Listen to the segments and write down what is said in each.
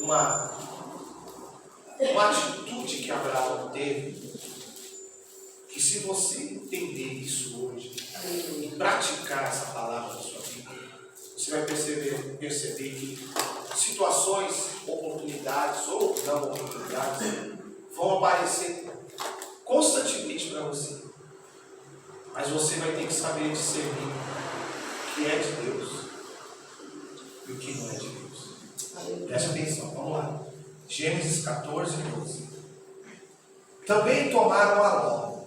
uma atitude que Abraão teve, que se você entender isso hoje e praticar essa palavra na sua vida, você vai perceber que situações, oportunidades ou não oportunidades vão aparecer constantemente para você. Mas você vai ter que saber discernir o que é de Deus e o que não é de Deus. Preste atenção, vamos lá. Gênesis 14, 12. Também tomaram a Ló,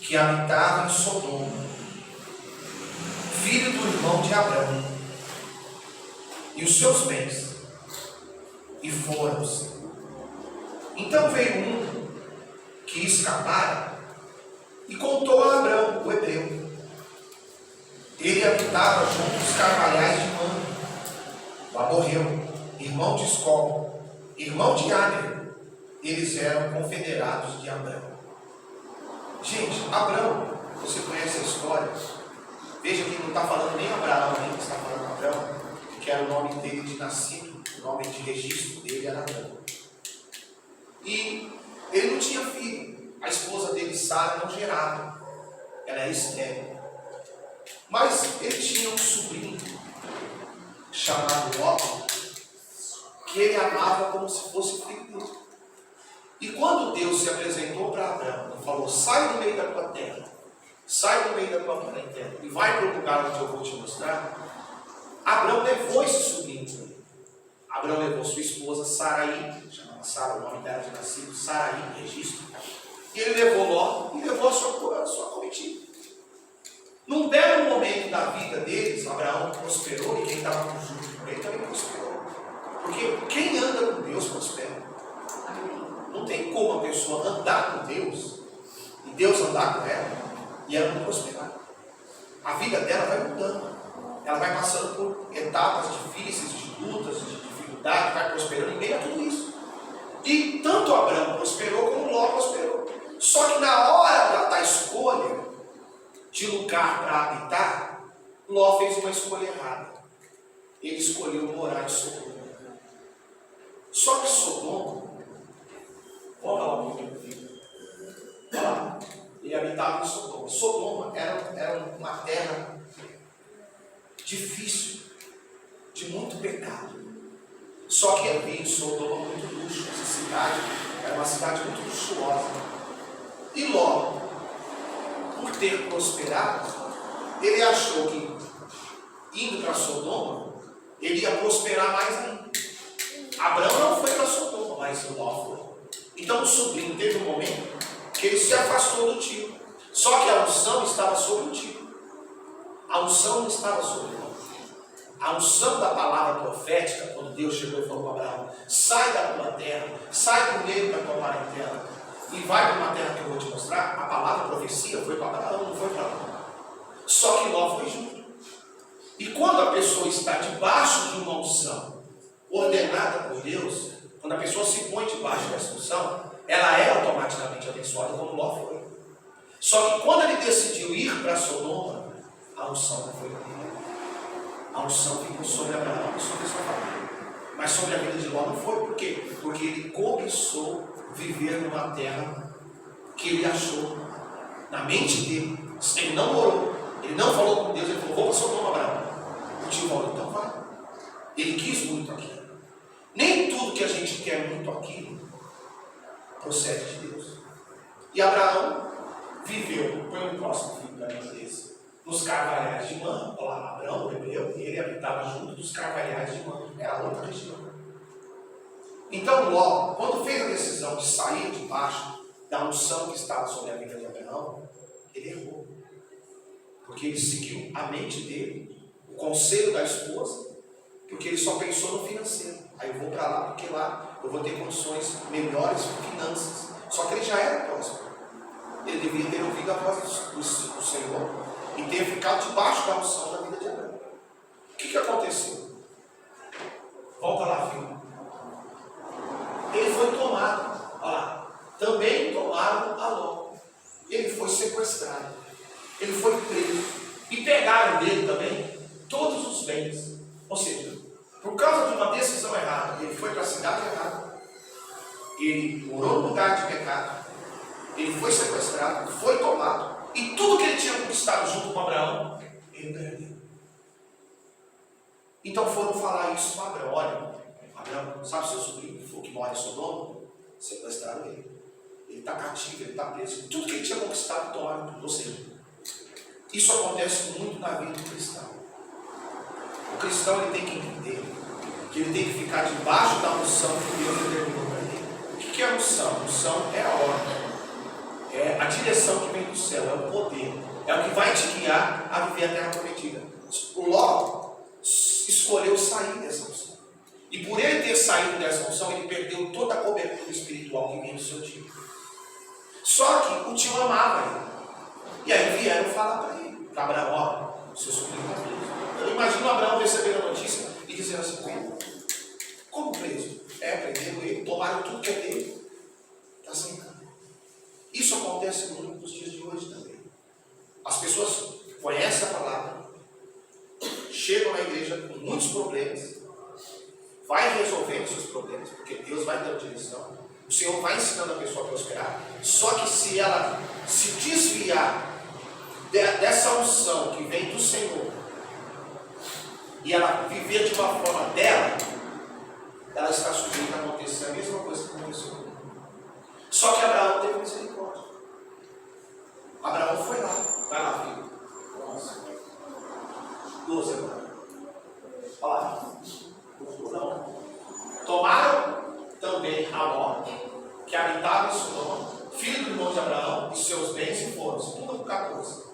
que habitava em Sodoma, filho do irmão de Abrão, e os seus bens, e foram-se. Então veio um que escapara e contou a Abrão, o hebreu. Ele habitava junto dos carvalhais de Mamre, o amorreu, irmão de Escol, irmão de Aner. Eles eram confederados de Abrão. Gente, Abrão, você conhece a história? Veja que não está falando nem Abraão, nem está falando Abrão, que era o nome dele de nascido, o nome de registro dele era Abrão. E ele não tinha filho, a esposa dele, Sara, não gerava, ela era estéril. Mas ele tinha um sobrinho chamado Ló, que ele amava como se fosse filho dele. E quando Deus se apresentou para Abraão e falou: sai do meio da tua terra, sai do meio da tua parentela e vai para o lugar onde eu vou te mostrar, Abraão levou esse sobrinho para ele. Abraão levou sua esposa Sarai, chamada Sara, o nome dela de nascido, Sarai, registro. E ele levou Ló e levou a sua comitiva. Num belo momento da vida deles, Abraão prosperou, e quem estava junto com ele também prosperou. Porque quem anda com Deus prospera. Não tem como a pessoa andar com Deus e Deus andar com ela e ela não prosperar. A vida dela vai mudando. Ela vai passando por etapas difíceis, de lutas, de dificuldades, vai prosperando em meio a tudo isso. E tanto Abraão prosperou como Ló prosperou. Só que na hora da escolha de lugar para habitar, Ló fez uma escolha errada. Ele escolheu morar em Sodoma. Só que Sodoma, olha lá o que ele habitava em Sodoma. Sodoma era uma terra difícil, de muito pecado. Só que havia em Sodoma muito luxo. Essa cidade era uma cidade muito luxuosa. E Ló, por ter prosperado, ele achou que indo para Sodoma, ele ia prosperar mais ainda. Abraão não foi para Sodoma, mas Ló foi. Então o sobrinho teve um momento que ele se afastou do tio. Só que a unção estava sobre o tio. A unção não estava sobre Ló. A unção da palavra profética, quando Deus chegou e falou para Abraão: sai da tua terra, sai do meio da tua parentela e vai para uma terra que eu vou te mostrar. A palavra profecia foi para Abraão, não foi para Ló. Só que Ló foi junto. E quando a pessoa está debaixo de uma unção ordenada por Deus, quando a pessoa se põe debaixo dessa unção, ela é automaticamente abençoada, como Ló foi. Só que quando ele decidiu ir para Sodoma, a unção não foi para ele. A unção ficou sobre Abraão e sobre a sua família. Mas sobre a vida de Ló não foi. Por quê? Porque ele começou a viver numa terra que ele achou na mente dele. Ele não orou, ele não falou com Deus, ele falou: vou para Sodoma, Abraão. O tio falou: então vai. Ele quis muito aquilo. Nem tudo que a gente quer muito aquilo procede de Deus. E Abraão viveu, foi o próximo filho da minha desse, nos carvalhais de Mamre. Olha lá, Abraão, o hebreu, ele habitava junto dos carvalhais de Mamre. Era outra região. Então Ló, quando fez a decisão de sair debaixo da unção que estava sobre a vida de Abraão, ele errou. Porque ele seguiu a mente dele, o conselho da esposa, porque ele só pensou no financeiro. Aí eu vou para lá, porque lá eu vou ter condições melhores de finanças. Só que ele já era próspero. Ele devia ter ouvido a voz do Senhor e ter ficado debaixo da unção da vida de Abraão. O que aconteceu? Volta lá, filho. Ele foi tomado. Olha lá. Também tomaram a Ló. Ele foi sequestrado. Ele foi preso. E pegaram dele também todos os bens. Ou seja, Por causa de uma decisão errada, ele foi para a cidade errada, ele morou no lugar de pecado, ele foi sequestrado, foi tomado, e tudo que ele tinha conquistado junto com Abraão, ele perdeu. Então foram falar isso com Abraão. Olha, Abraão, sabe seu sobrinho que mora em Sodoma? Sequestraram ele. Ele está cativo, ele está preso. Tudo que ele tinha conquistado, tomaram tudo. Ou seja, isso acontece muito na vida do cristão. O cristão ele tem que entender que ele tem que ficar debaixo da unção que Deus determinou para ele. O que é a unção? Unção é a ordem, é a direção que vem do céu, é o poder, é o que vai te guiar a viver a terra prometida. O Ló escolheu sair dessa unção. E por ele ter saído dessa unção, ele perdeu toda a cobertura espiritual que vinha do seu tio. Só que o tio amava ele. E aí vieram falar para ele, para Abraão, ó, seu sobrinho está preso. Eu imagino Abraão recebendo a notícia e dizendo assim, como preso? Prenderam ele, tomaram tudo que é dele. Está sem cama. Isso acontece muito nos dias de hoje também. As pessoas conhecem a palavra, chegam na igreja com muitos problemas, vai resolvendo seus problemas, porque Deus vai dando direção, o Senhor vai ensinando a pessoa a prosperar. Só que se ela se desviar dessa unção que vem do Senhor, e ela viver de uma forma dela, ela está sujeita a acontecer a mesma coisa que aconteceu com ele. Só que Abraão teve misericórdia. Abraão foi lá, vai lá, filho. 12 agora. Olha lá. Tomaram também Ló, que habitava em Sodoma, filho do irmão de Abraão, e seus bens e foram. 2:14.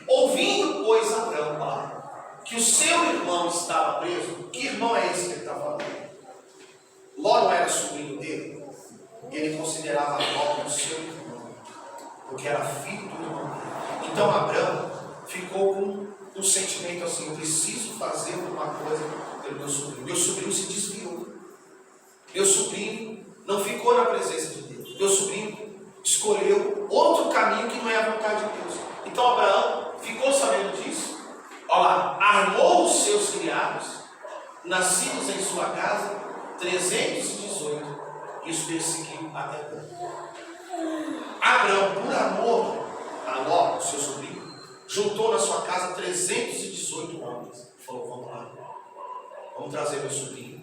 Ouvindo, pois, Abraão lá, que o seu irmão estava preso, que irmão é esse que ele está falando? Ló não era sobrinho dele? Ele considerava Ló como seu irmão, porque era filho do irmão dele. Então Abraão ficou com um sentimento assim, eu preciso fazer alguma coisa pelo meu sobrinho. Meu sobrinho se desviou. Meu sobrinho não ficou na presença de Deus. Meu sobrinho escolheu outro caminho que não é a vontade de Deus. Então Abraão ficou sabendo disso. Olha lá, armou os seus criados, nascidos em sua casa, 318, e os perseguiu até Dan. Abraão, por amor a Ló, seu sobrinho, juntou na sua casa 318 homens. Falou, vamos lá, vamos trazer meu sobrinho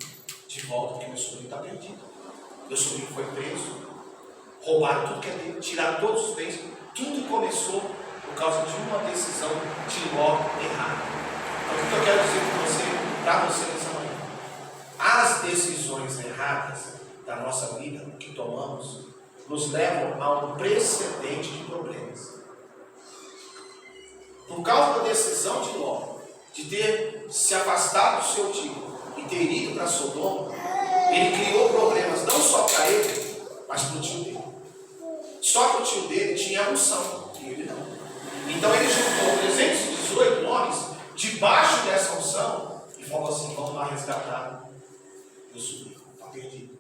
de volta, porque meu sobrinho está perdido. Meu sobrinho foi preso, roubaram tudo que é dele, tiraram todos os bens. Tudo começou por causa de uma decisão de Ló errada. Então o que eu quero dizer para você nessa manhã? As decisões erradas da nossa vida que tomamos nos levam a um precedente de problemas. Por causa da decisão de Ló, de ter se afastado do seu tio e ter ido para Sodoma, ele criou problemas não só para ele, mas para o tio dele. Só que o tio dele tinha a unção, e ele não. Então ele juntou 318 homens debaixo dessa unção e falou assim, vamos lá resgatar meu sobrinho, está perdido.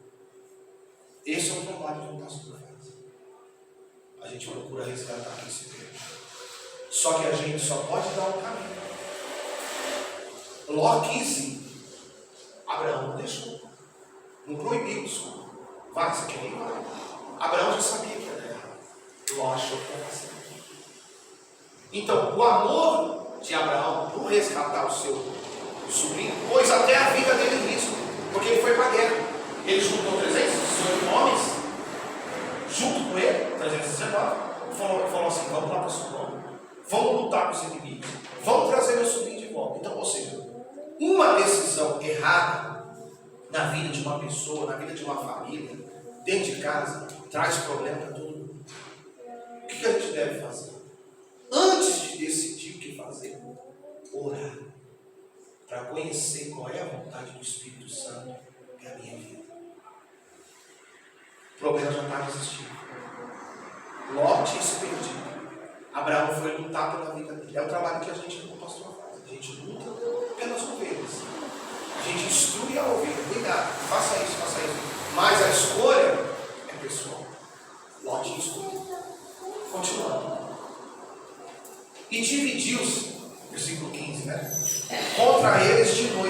Esse é o trabalho que o pastor faz. A gente procura resgatar quem se perde. Só que a gente só pode dar um caminho. Ló quis ir. Abraão não deixou. Não proibiu isso. Vai, você quer ir? Vai. Abraão já sabia que era errado. Ló achou que era certo. Então, o amor de Abraão por resgatar o seu sobrinho pôs até a vida dele em risco. Porque ele foi para a guerra. Ele juntou 318 homens, junto com ele, 319, falou assim, vamos lá para Sodoma, vamos lutar com os inimigos, vamos trazer meu sobrinho de volta. Então, ou seja, uma decisão errada na vida de uma pessoa, na vida de uma família, dentro de casa, traz problema para todo mundo. O que a gente deve fazer? Antes de decidir o que fazer, orar, para conhecer qual é a vontade do Espírito Santo para a minha vida. O problema já estava existindo. Ló tinha se perdido. Abraão foi lutar pela vida dele. É o trabalho que a gente, como pastor, faz. A gente luta pelas ovelhas. A gente instrui a ovelha. Cuidado, faça isso, faça isso. Mas a escolha é pessoal. Ló tinha escolhido. Continuando. E dividiu-se, versículo 15, né? Contra eles de novo.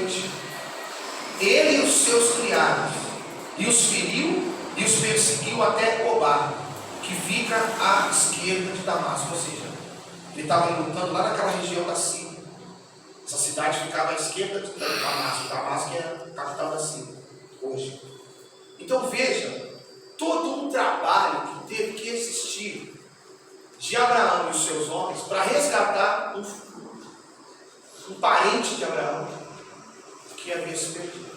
seus criados, e os feriu e os perseguiu até Obá, que fica à esquerda de Damasco. Ou seja, ele estava lutando lá naquela região da Síria. Essa cidade ficava à esquerda de Damasco. Damasco é a capital da Síria hoje. Então veja, todo um trabalho que teve que existir de Abraão e os seus homens para resgatar um parente de Abraão que havia se perdido.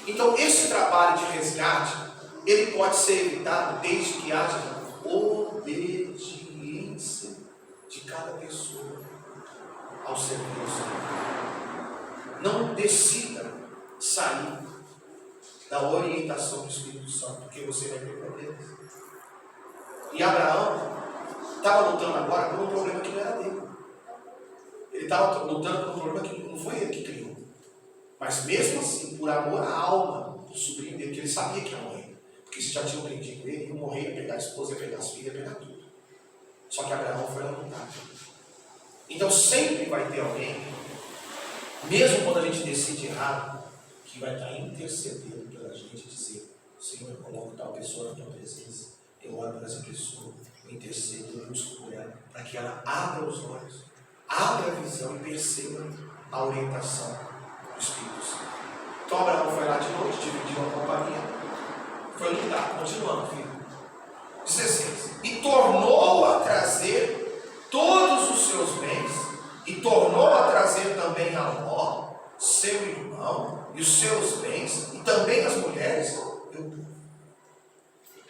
Então esse trabalho de resgate, ele pode ser evitado desde que haja obediência de cada pessoa ao serviço. Não decida sair da orientação do Espírito Santo, porque você vai ter problemas. E Abraão estava lutando agora por um problema que não era dele. Ele estava lutando por um problema que não foi ele que criou. Mas mesmo assim, por amor à alma do sobrinho dele, que ele sabia que ia morrer. Porque se já tinham prendido ele, ia morrer, ia pegar a esposa, ia pegar as filhas, ia pegar tudo. Só que Abraão foi lá lutar. Então sempre vai ter alguém, mesmo quando a gente decide errado, que vai estar intercedendo pela gente e dizer: Senhor, eu coloco tal pessoa na tua presença, eu oro por essa pessoa, eu intercedo, eu busco por ela, para que ela abra os olhos, abra a visão e perceba a orientação do Espírito Santo. Então Abraão foi lá de noite, dividiu a companhia, foi lutar, continuando, filho. 16. E tornou a trazer todos os seus bens, e tornou a trazer também a Ló, seu irmão, e os seus bens, e também as mulheres.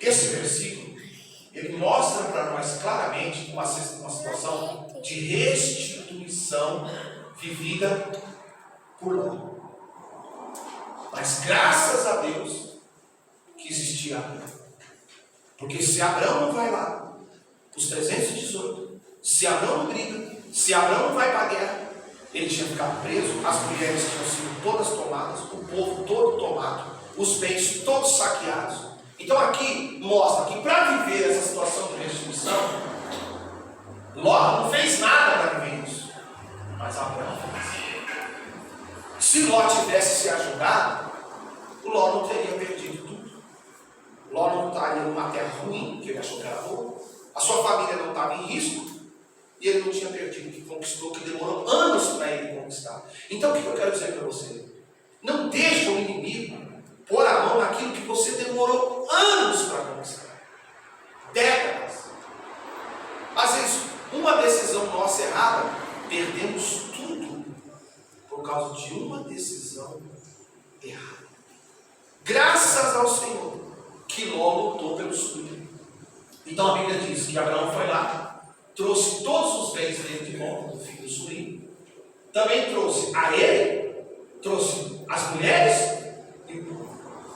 Esse versículo, ele mostra para nós claramente uma situação de restituição vivida por Ló. Mas graças a Deus que existia Abraão. Porque se Abraão não vai lá, os 318, se Abraão não briga, se Abraão não vai para a guerra, ele tinha ficado preso, as mulheres tinham sido todas tomadas, o povo todo tomado, os bens todos saqueados. Então aqui mostra que para viver essa situação de restituição, Ló não fez nada para viver isso, mas Abraão fez. Se Ló tivesse se ajudado, o Ló não teria perdido tudo. Ló não estaria numa terra ruim, que ele achou que era boa, a sua família não estava em risco, e ele não tinha perdido o que conquistou, que demorou anos para ele conquistar. Então o que eu quero dizer para você? Não deixe o inimigo pôr a mão naquilo que você demorou anos para conquistar. Décadas. Às vezes, uma decisão nossa errada, perdemos tudo por causa de uma decisão errada. Graças ao Senhor que Ló lutou pelo sobrinho. Então a Bíblia diz que Abraão foi lá, trouxe todos os bens dele de volta, do filho do sobrinho. Também trouxe a ele, trouxe as mulheres,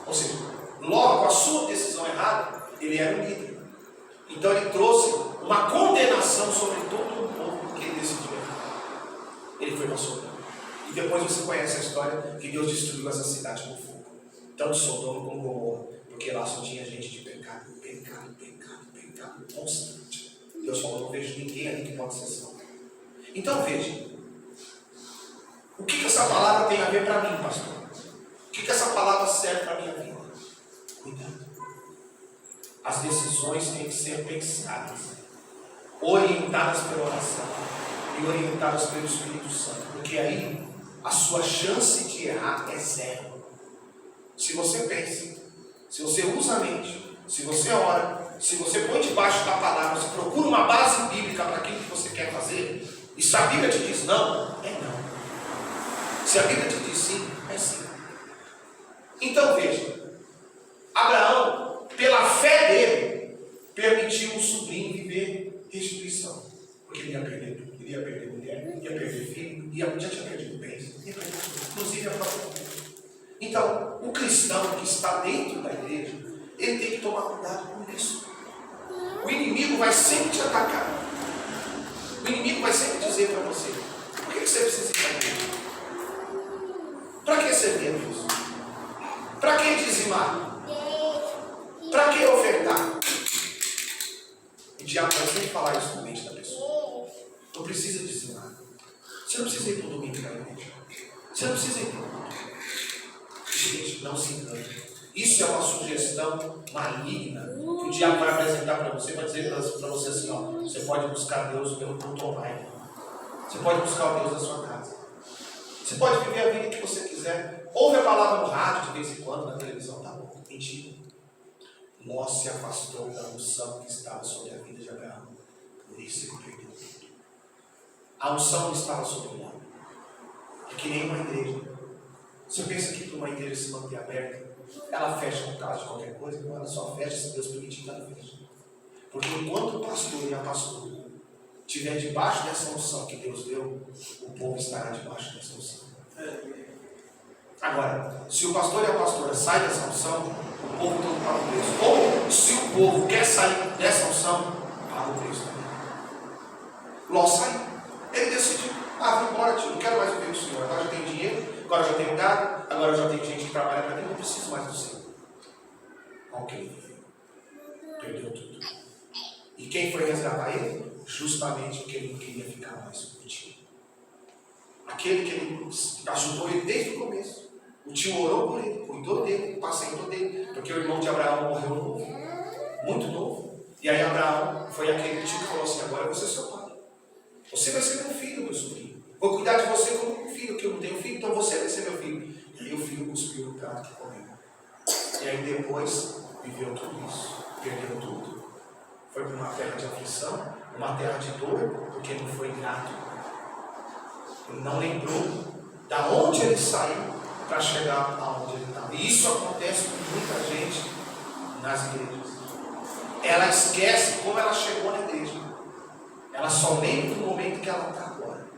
ou seja, Ló, com a sua decisão errada, ele era um líder. Então ele trouxe uma condenação sobre todo o povo porque ele decidiu errado. Ele foi para Sodoma. E depois você conhece a história que Deus destruiu essa cidade com fogo. Tanto Sodoma como Gomorra, porque lá só tinha gente de pecado constante. Deus falou: não vejo ninguém ali que pode ser salvo. Então veja, o que essa palavra tem a ver para mim, pastor? O que essa palavra serve para a minha vida? Cuidado. As decisões têm que ser pensadas, orientadas pela oração e orientadas pelo Espírito Santo, porque aí a sua chance de errar é zero. Se você pensa, se você usa a mente, se você ora, se você põe debaixo da palavra, se procura uma base bíblica para aquilo que você quer fazer, e se a Bíblia te diz não, é não. Se a Bíblia te diz sim, é sim. Então veja, Abraão, pela fé dele, permitiu o sobrinho viver restituição, porque ele ia perder tudo, ele ia perder mulher, ia perder filho, já tinha perdido bens, ia perder tudo, inclusive a própria vida. Então, o cristão que está dentro da igreja, ele tem que tomar cuidado com isso. O inimigo vai sempre te atacar. O inimigo vai sempre dizer para você: por que você precisa ir para a igreja? Para que servir a Deus? Para que dizimar? Para que ofertar? O diabo vai sempre falar isso na mente da pessoa. Não precisa dizimar. Você não precisa ir para o domingo na igreja. Você não precisa ir para o domingo. Gente, não se engane. Isso é uma sugestão maligna que o diabo vai apresentar para você, vai dizer para você assim, ó, você pode buscar Deus pelo culto online. Você pode buscar o Deus da sua casa. Você pode viver a vida que você quiser. Ouve a palavra no rádio de vez em quando, na televisão, tá bom. Mentira. Ló se afastou da unção que estava sobre a vida de Abraão. Por isso ele perdeu tudo. A unção não estava sobre Ló. É que nem uma igreja. Você pensa que para uma igreja se manter aberta, ela fecha por causa de qualquer coisa? Não, ela só fecha se Deus permitir que ela feche. Porque enquanto o pastor e a pastora estiver debaixo dessa unção que Deus deu, o povo estará debaixo dessa unção. Agora, se o pastor e a pastora saem dessa unção, o povo todo paga o preço. Ou se o povo quer sair dessa unção, paga o preço também. Ló saiu. Ele decidiu, vou embora, tio, não quero mais viver com o Senhor. Agora já tenho dinheiro, agora já tenho gado, agora já tenho gente que trabalha para mim, não preciso mais do Senhor. Olha o que ele viveu. Perdeu tudo. E quem foi resgatar ele? Justamente porque ele não queria ficar mais contigo. Aquele que ele ajudou ele desde o começo. O tio orou por ele, cuidou dele, pacientou dele, porque o irmão de Abraão morreu novo, muito novo. E aí Abraão foi aquele tio que falou assim: agora eu vou ser seu pai. Você vai ser meu filho, meu sobrinho. Vou cuidar de você como um filho, que eu não tenho filho, então você vai ser meu filho. E aí o filho cuspiu no prato que comeu. E aí depois viveu tudo isso, perdeu tudo. Foi para uma terra de aflição, uma terra de dor, porque não foi grato. Ele não lembrou da onde ele saiu para chegar aonde ele estava. E isso acontece com muita gente nas igrejas. Ela esquece como ela chegou na igreja. Ela só lembra do momento que ela está agora.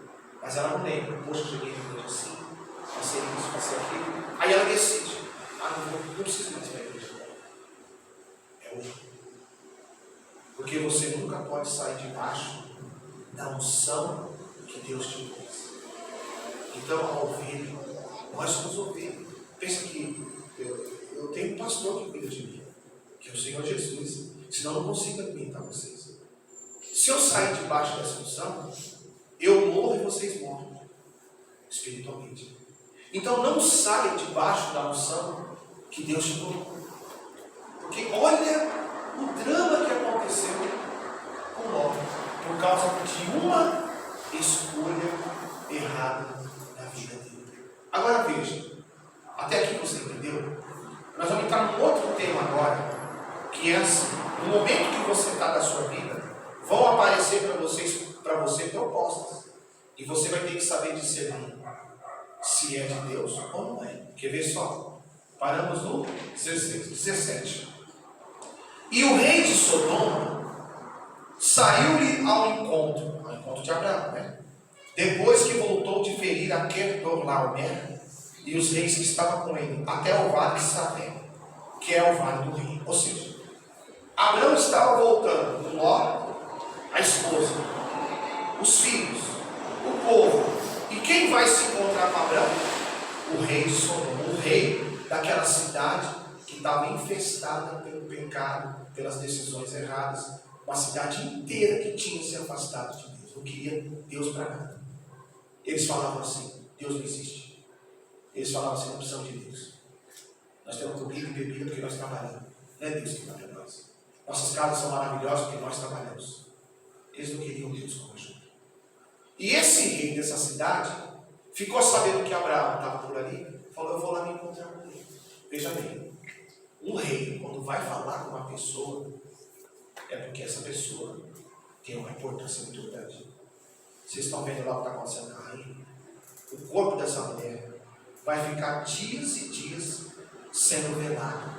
Mas ela não lembra. Poxa, cheguei na igreja assim, passei isso, passei aquilo. Aí ela decide: não preciso mais ir na igreja. É hoje. Porque você nunca pode sair debaixo da unção que Deus te pôs. Então, a ovelha, nós somos ovelhas. Pensa que eu tenho um pastor que cuida de mim, que é o Senhor Jesus. Senão eu não consigo alimentar vocês. Se eu sair debaixo dessa unção, eu morro e vocês morrem espiritualmente. Então não saia debaixo da unção que Deus te colocou. Porque olha o drama que aconteceu com Ló, por causa de uma escolha errada na vida dele. Agora veja, até aqui você entendeu? Nós vamos entrar num outro tema agora, que é assim: no momento que você está da sua vida, vão aparecer para você propostas, e você vai ter que saber discernir se é de Deus ou não é. Quer ver só? Paramos no 17. E o rei de Sodoma saiu-lhe ao encontro de Abraão, né? Depois que voltou de ferir a Quedorlaomer e os reis que estavam com ele, até o vale de Saré, que é o vale do rei. Ou seja, Abraão estava voltando com Ló, a esposa, os filhos, o povo. E quem vai se encontrar com Abraão? O rei de Sodoma, o rei daquela cidade que estava infestada pelo pecado, pelas decisões erradas. Uma cidade inteira que tinha se afastado de Deus, não queria Deus para nada. Eles falavam assim: Deus não existe. Eles falavam assim: não precisamos de Deus. Nós temos comida e bebida porque nós trabalhamos. Não é Deus que dá para nós. Nossas casas são maravilhosas porque nós trabalhamos. Eles não queriam Deus como ajuda. E esse rei dessa cidade ficou sabendo que Abraão estava por ali, falou: eu vou lá me encontrar com ele. Veja bem, um rei, quando vai falar com uma pessoa, é porque essa pessoa tem uma importância muito grande. Vocês estão vendo lá o que está acontecendo com a rainha? O corpo dessa mulher vai ficar dias e dias sendo velado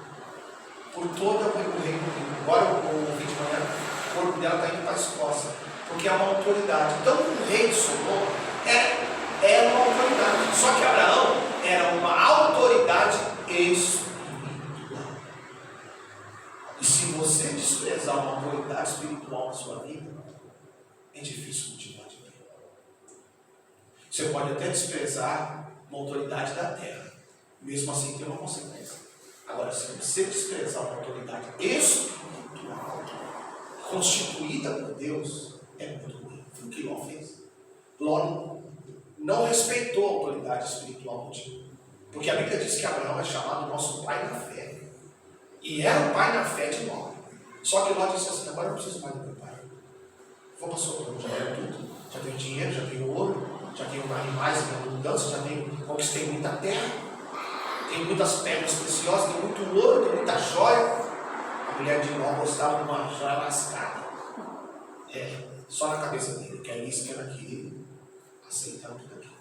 por todo o reino do mundo. Agora eu ouvi de manhã, o corpo dela está indo para a Escócia, porque é uma autoridade. Então o rei de Sodoma é uma autoridade. Só que Abraão era uma autoridade espiritual. E se você desprezar uma autoridade espiritual na sua vida, é difícil continuar de pé. Você pode até desprezar uma autoridade da terra, mesmo assim tem uma consequência. Agora, se você desprezar uma autoridade espiritual, constituída por Deus, é muito ruim. Foi o que Ló fez. Ló não respeitou a autoridade espiritual do tio. Porque a Bíblia diz que Abraão é chamado nosso pai na fé. E era o pai na fé de Ló. Só que Ló disse assim: agora eu não preciso mais do meu pai. Vou para Sodoma, já tenho tudo. Já tenho dinheiro, já tenho ouro, já tenho animais em abundância, conquistei muita terra, tenho muitas pedras preciosas, tenho muito ouro, tenho muita joia. A mulher de Ló gostava de uma joia lascada. Só na cabeça dele, que é isso, que era aquilo, aceitando tudo aquilo.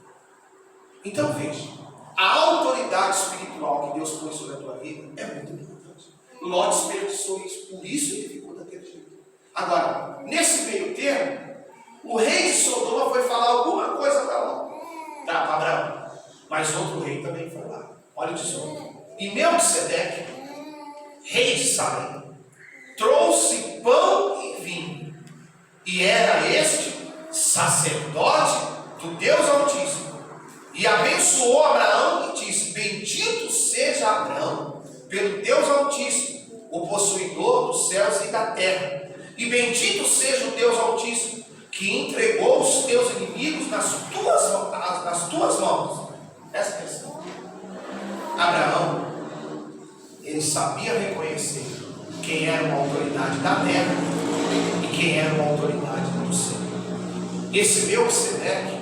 Então veja, a autoridade espiritual que Deus põe sobre a tua vida é muito importante. Ló desperdiçou isso, por isso ele ficou daquele jeito. Agora, nesse meio termo, o rei de Sodoma foi falar alguma coisa para Ló, para Abraão, mas outro rei também foi lá. Olha o 18. E Melquisedeque, rei de Salém, trouxe pão e vinho, e era este sacerdote do Deus Altíssimo, e abençoou Abraão e disse: bendito seja Abraão pelo Deus Altíssimo, o possuidor dos céus e da terra, e bendito seja o Deus Altíssimo, que entregou os teus inimigos nas tuas mãos. Essa é a questão. Abraão, ele sabia reconhecer quem era uma autoridade da terra e quem era uma autoridade do céu. Esse Melquisedeque,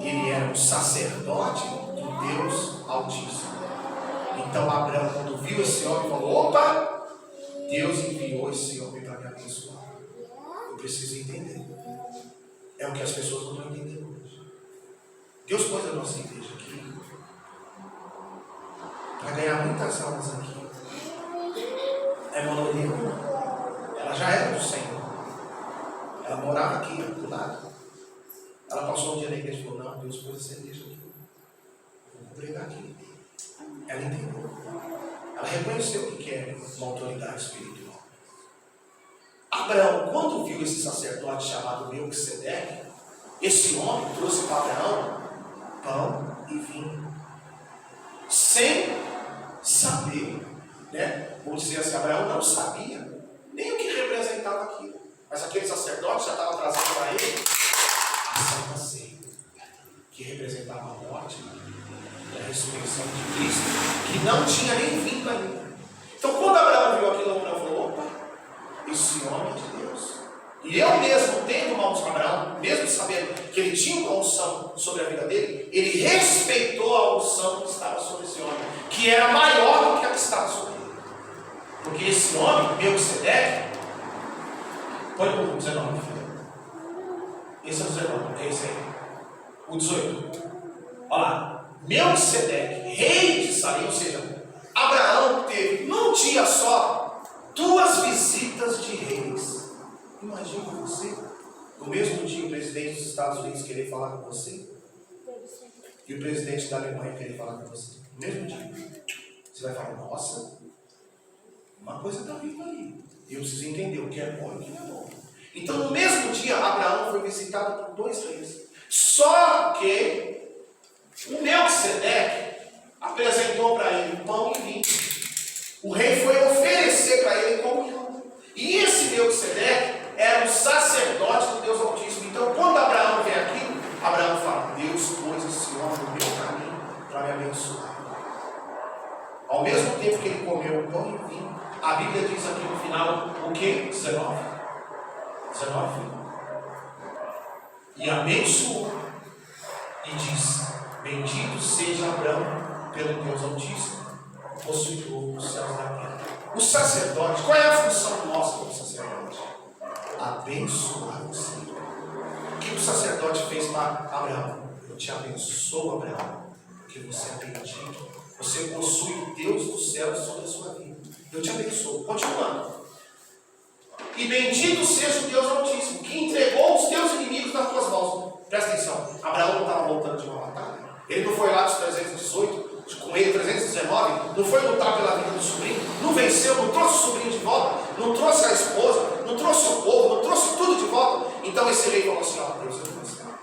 ele era um sacerdote do Deus Altíssimo. Então Abraão, quando viu esse homem, falou: opa, Deus enviou esse homem para me abençoar. Eu preciso entender. É o que as pessoas não estão entendendo hoje. Deus pôs a nossa igreja aqui para ganhar muitas almas aqui. É monolito. Ela já era do Senhor. Ela morava aqui, do lado. Ela passou um dia na igreja e falou: não, Deus pôs essa igreja aqui. Eu vou pregar aqui. Ela entendeu. Ela reconheceu o que é uma autoridade espiritual. Abraão, quando viu esse sacerdote chamado Melquisedeque, esse homem trouxe para Abraão pão e vinho, sem saber, né? Vamos dizer assim, Abraão não sabia nem o que representava aquilo, mas aquele sacerdote já estava trazendo para ele a Santa Ceia, que representava a morte e a ressurreição de Cristo, que não tinha nem vindo ainda. Então, quando Abraão viu aquilo, Abraão falou: opa, esse homem é de Deus. E eu mesmo, tendo uma unção, Abraão, mesmo sabendo que ele tinha uma unção sobre a vida dele, ele respeitou a unção que estava sobre esse homem, que era maior do que a que estava sobre ele. Porque esse homem, Melquisedeque, põe o 19, filho. Esse é o 19, é esse aí. O 18. Olha lá. Melquisedeque, rei de Salém, ou seja, Abraão teve num dia só 2 visitas de reis. Imagina você, no mesmo dia, o presidente dos Estados Unidos querer falar com você e o presidente da Alemanha querer falar com você. No mesmo dia. Você vai falar: nossa, uma coisa está vindo aí. Eu preciso entender o que é bom e o que não é bom. Então, no mesmo dia, Abraão foi visitado por 2 reis. Só que o Melquisedeque apresentou para ele pão e vinho. O rei foi oferecer para ele comunhão. E esse Melquisedeque era um sacerdote do Deus Altíssimo. Então, quando Abraão vê aquilo, Abraão fala: Deus pôs esse homem no meu caminho para me abençoar. Ao mesmo tempo que ele comeu o pão e o vinho, a Bíblia diz aqui no final o que? 19. E abençoou e diz: bendito seja Abraão pelo Deus Altíssimo, possuidor dos céus e da terra. O sacerdote, qual é a função nossa como sacerdote? Abençoar o Senhor. O que o sacerdote fez para Abraão? Eu te abençoo, Abraão, porque você é bendito. Você possui o Deus dos céus sobre a sua vida. Eu te abençoo. Continuando. E bendito seja o Deus Altíssimo, que entregou os teus inimigos nas tuas mãos. Presta atenção. Abraão não estava voltando de uma batalha. Ele não foi lá dos 318, com ele 319, não foi lutar pela vida do sobrinho, não venceu, não trouxe o sobrinho de volta, não trouxe a esposa, não trouxe o povo, não trouxe tudo de volta. Então esse rei falou assim: ó, Deus, eu vou ensinar.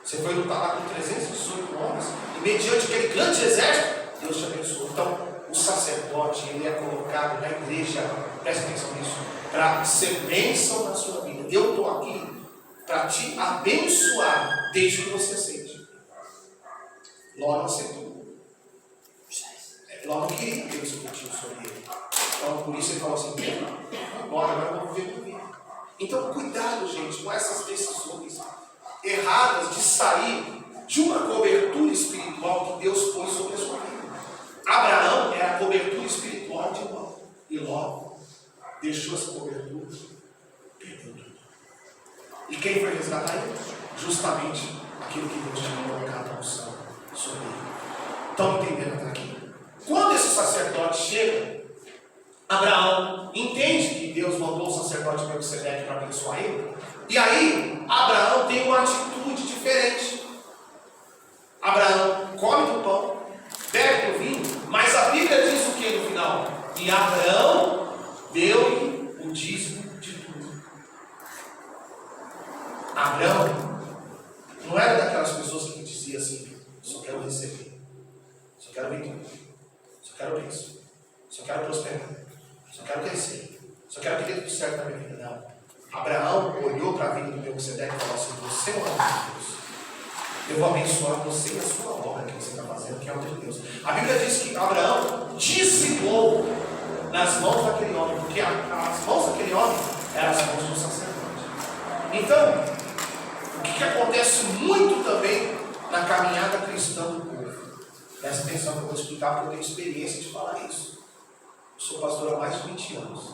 Você foi lutar lá com 318 homens, e mediante aquele grande exército, Deus te abençoou. Então, o sacerdote, ele é colocado na igreja, presta atenção nisso, para ser bênção na sua vida. Eu estou aqui para te abençoar, desde que você aceite. Ló não aceitou. Ló não queria que eles discutiam sobre ele. Então, por isso ele falou assim: agora eu vou viver por mim. Então, cuidado, gente, com essas decisões erradas de sair de uma cobertura espiritual que Deus pôs sobre a sua vida. Abraão era a cobertura espiritual de Ló. E Ló deixou essa cobertura, perdeu tudo. E quem foi resgatar ele? Justamente aquilo que Deus tinha colocado a unção sobre ele. Estão entendendo até aqui? Quando esse sacerdote chega, Abraão entende que Deus mandou o sacerdote Melquisedeque para abençoar ele. E aí, Abraão tem uma atitude diferente. Abraão come do pão, bebe do vinho, mas a Bíblia diz o que no final? E Abraão deu-lhe o dízimo de tudo. Abraão não era daquelas pessoas que diziam assim: só quero receber, só quero vitória, só quero bênção, só quero prosperar, só quero crescer, só quero que dê tudo certo na minha vida. Não. Abraão olhou para a vida do Melquisedeque e falou assim: você é um homem de Deus. Eu vou abençoar você e a sua obra que você está fazendo, que é o de Deus. A Bíblia diz que Abraão dizimou nas mãos daquele homem, porque as mãos daquele homem eram as mãos do sacerdote. Então, o que acontece muito também na caminhada cristã do povo? Presta atenção que eu vou explicar, porque eu tenho experiência de falar isso. Eu sou pastor há mais de 20 anos.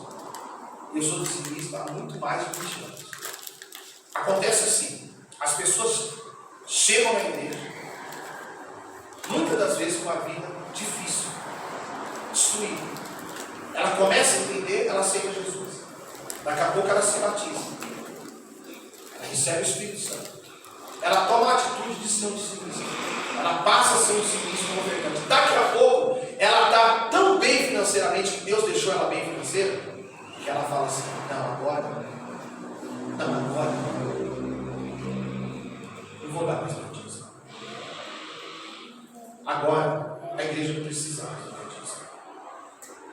E eu sou dizimista há muito mais de 20 anos. Acontece assim: as pessoas chegam na igreja, muitas das vezes com a vida difícil, destruída. Ela começa a entender, ela aceita Jesus. Daqui a pouco ela se batiza. Ela recebe o Espírito Santo. Ela toma a atitude de ser um dizimista. Ela passa a ser um dizimista como ofertante. Daqui a pouco, ela está tão bem financeiramente, que Deus deixou ela bem financeira, que ela fala assim: não, agora não vou dar mais para dízimo. Agora a igreja não precisa mais do dízimo.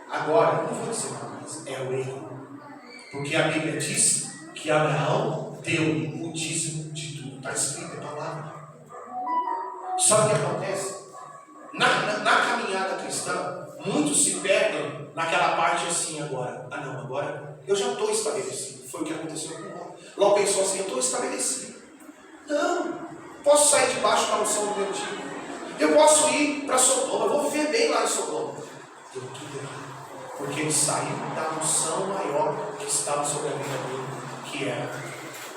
Agora não vou dizer mais, é o erro. Porque a Bíblia diz que Abraão deu o dízimo de tudo. Está escrito, é palavra. Só que acontece, na caminhada cristã, muitos se perdem naquela parte assim agora. Agora eu já estou estabelecido. Foi o que aconteceu com Ló. Ló pensou assim: eu estou estabelecido. Não, posso sair debaixo da unção do meu tio. Eu posso ir para Sodoma, eu vou viver bem lá em Sodoma. Deu tudo errado. Porque ele saiu da unção maior que estava sobre a vida dele, que era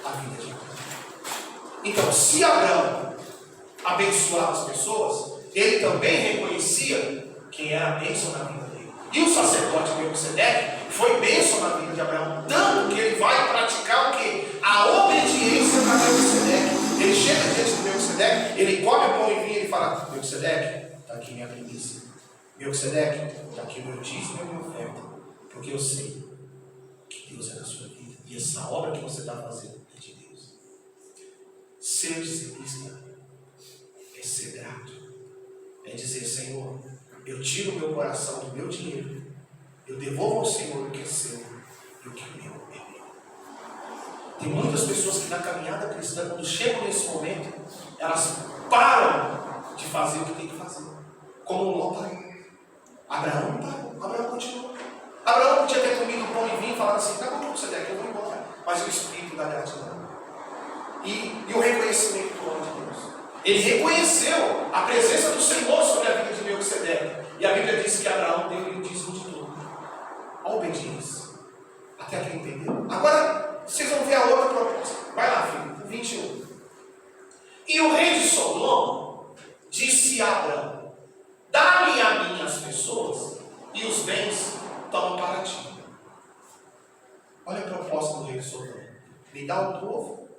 a vida de Deus. Então, se Abraão abençoava as pessoas, ele também reconhecia quem era a bênção na vida dele. E o sacerdote Melquisedeque foi bênção na vida de Abraão, tanto que ele vai praticar o quê? A obediência para Melquisedeque. Ele chega diante do Melquisedeque, ele come o pão e vinho e ele fala: Melquisedeque, está aqui minha primícia. Melquisedeque, está aqui o meu dízimo e a minha oferta. Porque eu sei que Deus é na sua vida. E essa obra que você está fazendo é de Deus. Ser dizimista é ser grato. É dizer: Senhor, eu tiro o meu coração do meu dinheiro, eu devolvo ao Senhor o que é seu e o que é meu. Tem muitas pessoas que na caminhada cristã, quando chegam nesse momento, elas param de fazer o que tem que fazer. Como o Ló parou. Abraão não parou, Abraão continuou. Abraão podia ter comido pão e vinho e falado assim: tá bom, você der que eu vou embora. Mas o espírito da gratidão e o reconhecimento do homem de Deus. Ele reconheceu a presença do Senhor sobre a vida de Melquisedeque. E a Bíblia diz que Abraão deu-lhe o dízimo de tudo. A obediência. Até aqui entendeu? Agora, vocês vão ver a outra proposta. Vai lá, filho, 21. E o rei de Sodoma disse a Abraão: dá-me a mim as pessoas e os bens tomam para ti. Olha a proposta do rei de Sodoma: me dá o povo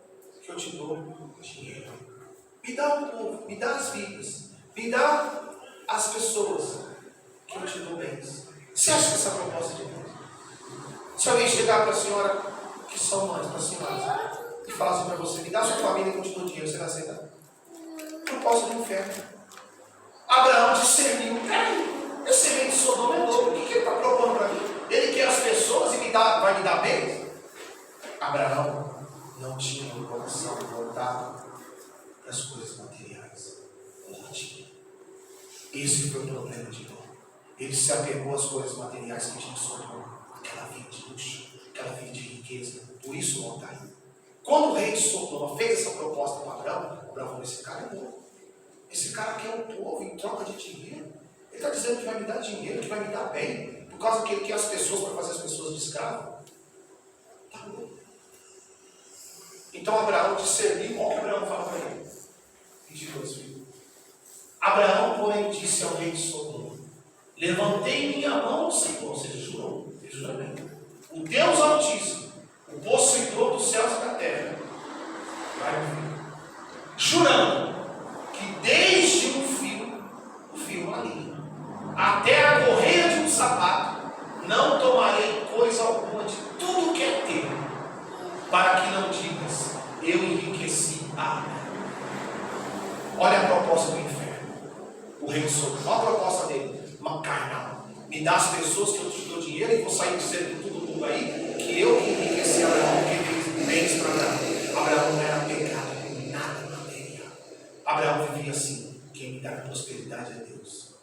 que eu te dou dinheiro. Me dá o povo, me dá as vidas, me dá as pessoas que eu te dou bens. Você acha que essa proposta é de Deus? Se alguém chegar para a senhora, que são mães, para a senhora, e falar assim para você: me dá a sua família que eu te dou dinheiro, você vai aceitar? Proposta do inferno. Abraão discerniu: peraí, esse rei de Sodoma é louco, o que ele está propondo para mim? Ele quer as pessoas e vai me dar bens? Abraão não tinha o coração voltado para as coisas materiais. Ló tinha. Esse foi o problema de Ló. Ele se apegou às coisas materiais que tinha em Sodoma, aquela vida de luxo, aquela vida de riqueza. Por isso Ló está aí. Quando o rei de Sodoma fez essa proposta para Abraão falou: esse cara é bom. Esse cara quer o povo em troca de dinheiro. Ele está dizendo que vai me dar dinheiro, que vai me dar bem, por causa que ele quer as pessoas para fazer as pessoas de escravo. Tá bom. Então Abraão discerniu. Olha o que Abraão fala para ele. 22, filho. Abraão, porém, disse ao rei de Sodoma: levantei minha mão, Senhor, ou seja, jurou, ele juramento, o Deus Altíssimo, o possuidor dos céus e da terra, vai ouvir, jurando que desde o fio maligno, até a correia de um sapato, não tomarei coisa alguma de tudo que é teu, para que não digas, eu enriqueci a Abraão. Olha a proposta do inferno. O rei Sodoma, qual a proposta dele? Uma carnal. Me dá as pessoas que eu te dou dinheiro e vou sair dizendo para todo mundo aí que eu enriqueci Abraão, que dei bens para Abraão. Abraão não era apegado com nada material. Abraão vivia assim: quem me dá prosperidade é Deus.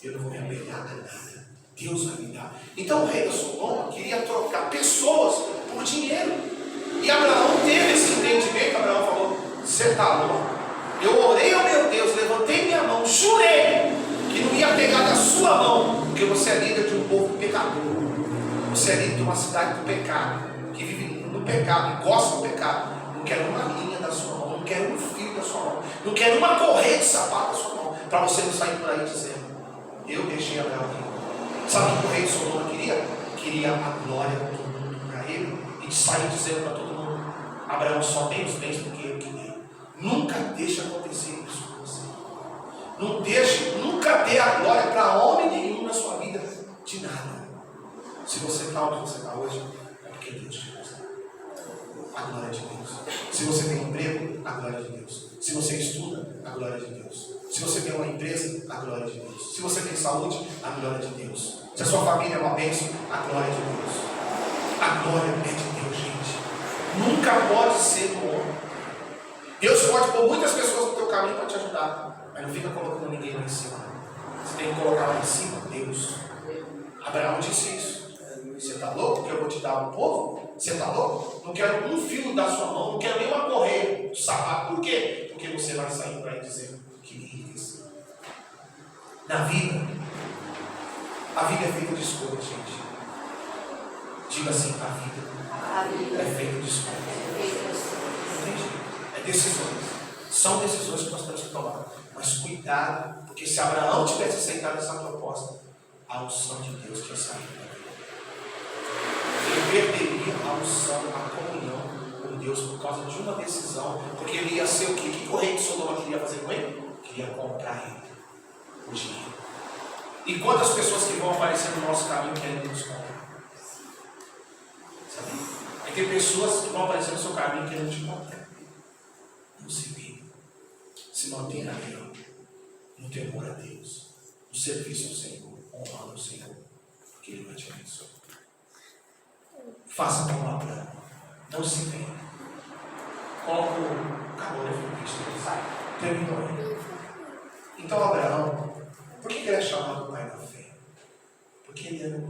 Eu não vou me apegar a nada. Deus vai me dar. Então o rei da Sodoma queria trocar pessoas por dinheiro. E Abraão teve esse entendimento. Abraão falou: você está louco? Eu orei ao meu Deus, levantei minha mão, jurei que não ia pegar da sua mão, porque você é líder de um povo pecador. Você é líder de uma cidade do pecado, que vive no pecado, e gosta do pecado. Não quero uma linha da sua mão, não quero um fio da sua mão, não quero uma correia de sapato da sua mão, para você não sair por aí dizendo: eu deixei Abraão aqui. Sabe o que o rei de Sodoma queria? Queria a glória de todo mundo para ele, e sair dizendo para todo mundo: Abraão só tem os bens porque eu queria. Nunca deixe acontecer isso com você. Não deixe, nunca dê a glória para homem nenhum na sua vida de nada. Se você está onde você está hoje, é porque Deus te usa. A glória de Deus. Se você tem emprego, a glória de Deus. Se você estuda, a glória de Deus. Se você tem uma empresa, a glória de Deus. Se você tem saúde, a glória de Deus. Se a sua família é uma bênção, a glória de Deus. A glória é de Deus, gente. Nunca pode ser do homem. Deus pode pôr muitas pessoas no teu caminho para te ajudar, mas não fica colocando ninguém lá em cima. Você tem que colocar lá em cima Deus. Abraão disse isso. Você está louco que eu vou te dar um povo? Você está louco? Não quero um fio da sua mão, não quero nem uma correia de sapato. Por quê? Porque você vai sair para aí dizer que me enriqueceu. Na vida, a vida é feita de escolha, gente. Diga assim: a vida é feita de escolha. Entende? Decisões, são decisões que nós temos que tomar, mas cuidado, porque se Abraão tivesse aceitado essa proposta, a unção de Deus tinha saído dele. Ele perderia a unção, a comunhão com Deus por causa de uma decisão, porque ele ia ser o quê? O que o rei de Sodoma queria fazer com ele? Queria comprar ele, o dinheiro. E quantas pessoas que vão aparecer no nosso caminho querendo nos comprar? Sabe? Aí tem pessoas que vão aparecer no seu caminho querendo te comprar. Não se vire. Se mantenha ali, no temor a Deus, no serviço ao Senhor, honrando o Senhor, porque Ele vai te abençoar. Faça como Abraão, não se venda. Coloca o calor de Cristo, terminou ele. Então Abraão, por que ele é chamado pai da fé? Porque ele era